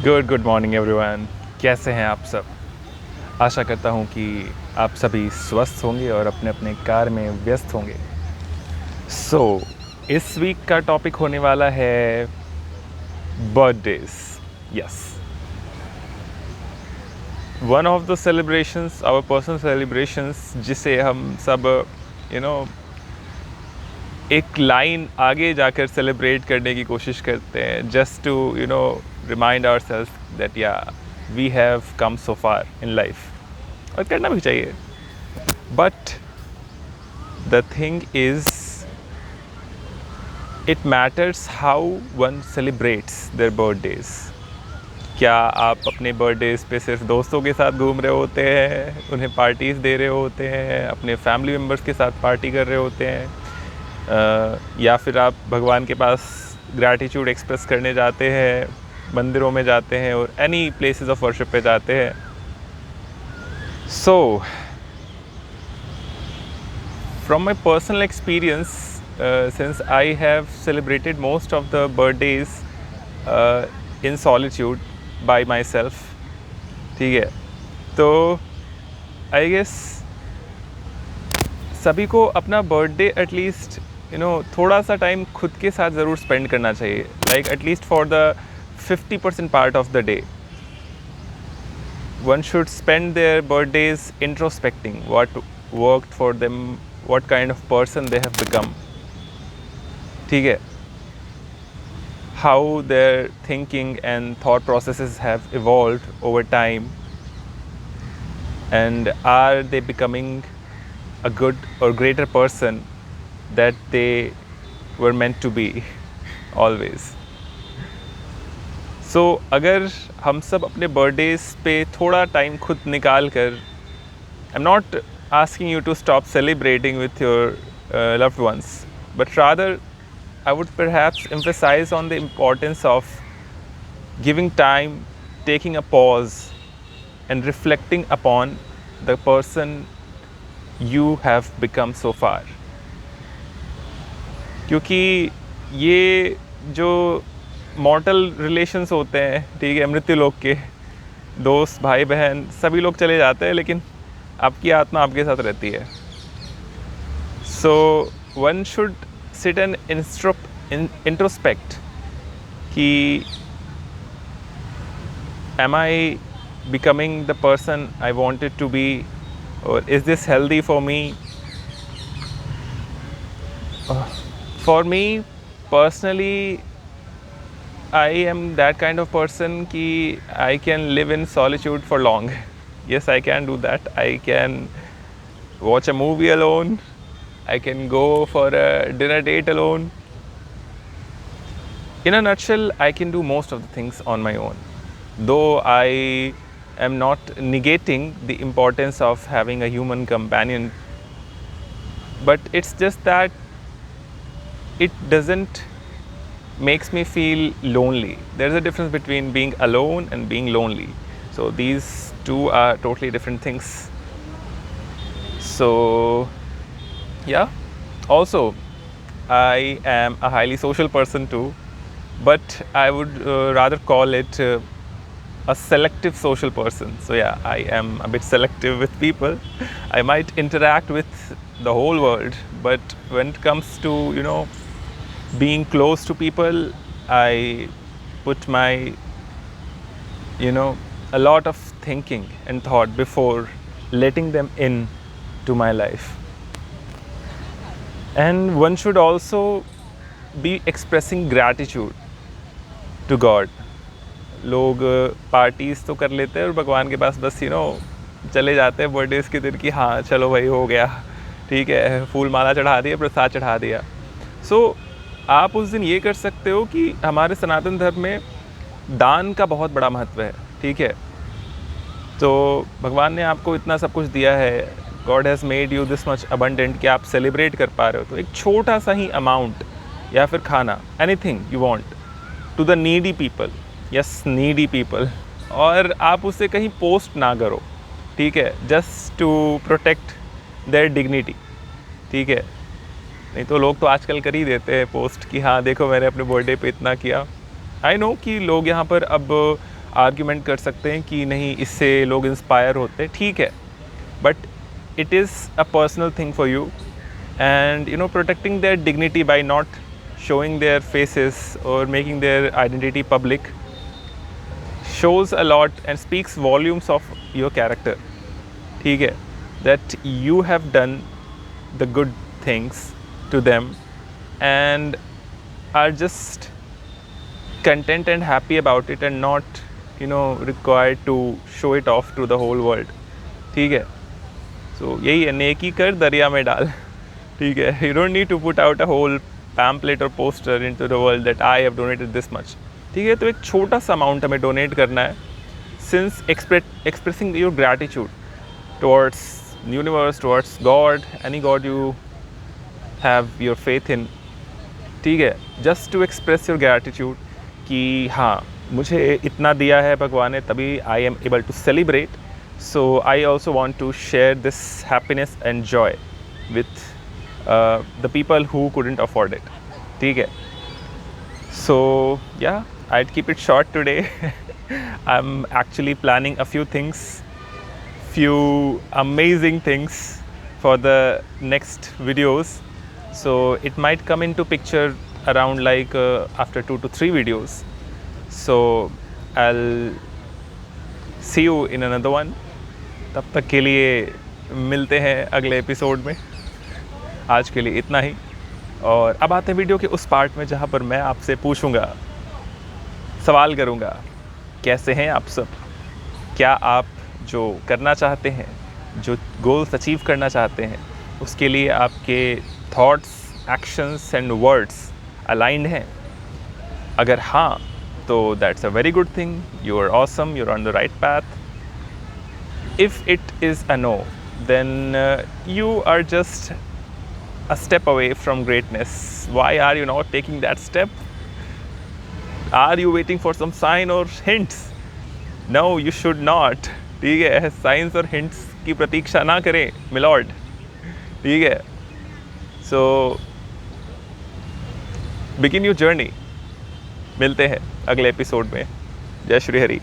Good morning everyone. कैसे हैं आप सब? आशा करता हूं कि आप सभी स्वस्थ होंगे और अपने अपने कार्य में व्यस्त होंगे। इस वीक का टॉपिक होने वाला है birthdays. Yes, one of the celebrations, our personal celebrations, जिसे हम सब यू नो एक लाइन आगे जाकर सेलिब्रेट करने की कोशिश करते हैं, just to remind ourselves that yeah we have come so far in life, और करना भी चाहिए। But the thing is, it matters how one celebrates their birthdays. क्या आप अपने बर्थडेज पे सिर्फ दोस्तों के साथ घूम रहे होते हैं, उन्हें पार्टीज़ दे रहे होते हैं, अपने फैमिली मेम्बर्स के साथ पार्टी कर रहे होते हैं, या फिर आप भगवान के पास ग्रैटिट्यूड एक्सप्रेस करने जाते हैं, मंदिरों में जाते हैं और एनी प्लेसेस ऑफ वर्शिप पे जाते हैं? So from my personal experience, since I have celebrated most of the birthdays in solitude by my self, ठीक है, तो आई गेस सभी को अपना बर्थडे एटलीस्ट थोड़ा सा टाइम खुद के साथ ज़रूर स्पेंड करना चाहिए, like at least for the 50% part of the day one should spend their birthdays introspecting what worked for them, what kind of person they have become, ठीक है, how their thinking and thought processes have evolved over time, and are they becoming a good or greater person that they were meant to be always. अगर हम सब अपने birthdays पे थोड़ा time खुद निकाल कर, I am not asking you to stop celebrating with your loved ones, but rather I would perhaps emphasize on the importance of giving time, taking a pause and reflecting upon the person you have become so far. क्योंकि ये जो मॉर्टल relations होते हैं, ठीक है, मृत्यु लोक के, दोस्त, भाई बहन, सभी लोग चले जाते हैं, लेकिन आपकी आत्मा आपके साथ रहती है. So one should sit and introspect कि am I becoming the person I wanted to be, or is this healthy for me? For me personally, I am that kind of person कि I can live in solitude for long. Yes, I can do that. I can watch a movie alone. I can go for a dinner date alone. In a nutshell, I can do most of the things on my own. Though I am not negating the importance of having a human companion, but it's just that it doesn't makes me feel lonely. There's a difference between being alone and being lonely. So these two are totally different things. So yeah, also I am a highly social person too, but I would rather call it a selective social person. So yeah, I am a bit selective with people. I might interact with the whole world, but when it comes to being close to people, I put my a lot of thinking and thought before letting them in to my life. And one should also be expressing gratitude to God. लोग parties तो कर लेते हैं और भगवान के पास बस चले जाते हैं बर्थडेज के दिन कि हाँ चलो भाई हो गया, ठीक है, फूल माला चढ़ा दिया, प्रसाद चढ़ा दिया. सो आप उस दिन ये कर सकते हो कि हमारे सनातन धर्म में दान का बहुत बड़ा महत्व है, ठीक है. तो भगवान ने आपको इतना सब कुछ दिया है, God has made you this much abundant, कि आप सेलिब्रेट कर पा रहे हो. तो एक छोटा सा ही अमाउंट या फिर खाना, anything you want, to the needy people, yes needy people, और आप उसे कहीं पोस्ट ना करो, ठीक है, just to protect their dignity, ठीक है. नहीं तो लोग तो आजकल कर ही देते हैं पोस्ट कि हाँ देखो मैंने अपने बर्थडे पे इतना किया. आई नो कि लोग यहाँ पर अब आर्ग्यूमेंट कर सकते हैं कि नहीं इससे लोग इंस्पायर होते, ठीक है, but it is a personal thing for you, and protecting their dignity by not showing their faces or making their identity public shows a lot and speaks volumes of your character, ठीक है, that you have done the good things to them and are just content and happy about it and not required to show it off to the whole world, ठीक है. So यही है, नेकी कर दरिया में डाल, ठीक है. You don't need to put out a whole pamphlet or poster into the world that I have donated this much, ठीक है. तो एक छोटा सा अमाउंट हमें डोनेट करना है, since expressing your gratitude towards universe, towards God, any God you have your faith in, ठीक है. Just to express your gratitude कि हाँ मुझे इतना दिया है भगवान ने, तभी I am able to celebrate. So I also want to share this happiness and joy with the people who couldn't afford it, ठीक है. So yeah, I'd keep it short today. I'm actually planning a few things, few amazing things for the next videos. So it might come into picture around like after 2 to 3 videos. So I'll see you in another one. तब तक के लिए मिलते हैं अगले episode में. आज के लिए इतना ही, और अब आते हैं वीडियो के उस पार्ट में जहाँ पर मैं आपसे पूछूंगा, सवाल करूंगा, कैसे हैं आप सब, क्या आप जो करना चाहते हैं, जो गोल्स अचीव करना चाहते हैं, उसके लिए आपके thoughts, actions and words aligned हैं. अगर हाँ तो that's a very good thing, you are awesome, you are on the right path. If it is a no, then you are just a step away from greatness. Why are you not taking that step? Are you waiting for some sign or hints? No, you should not. ठीक है, science और hints की प्रतीक्षा ना करें milord, ठीक है. So begin your journey. मिलते हैं अगले एपिसोड में. जय श्री हरि.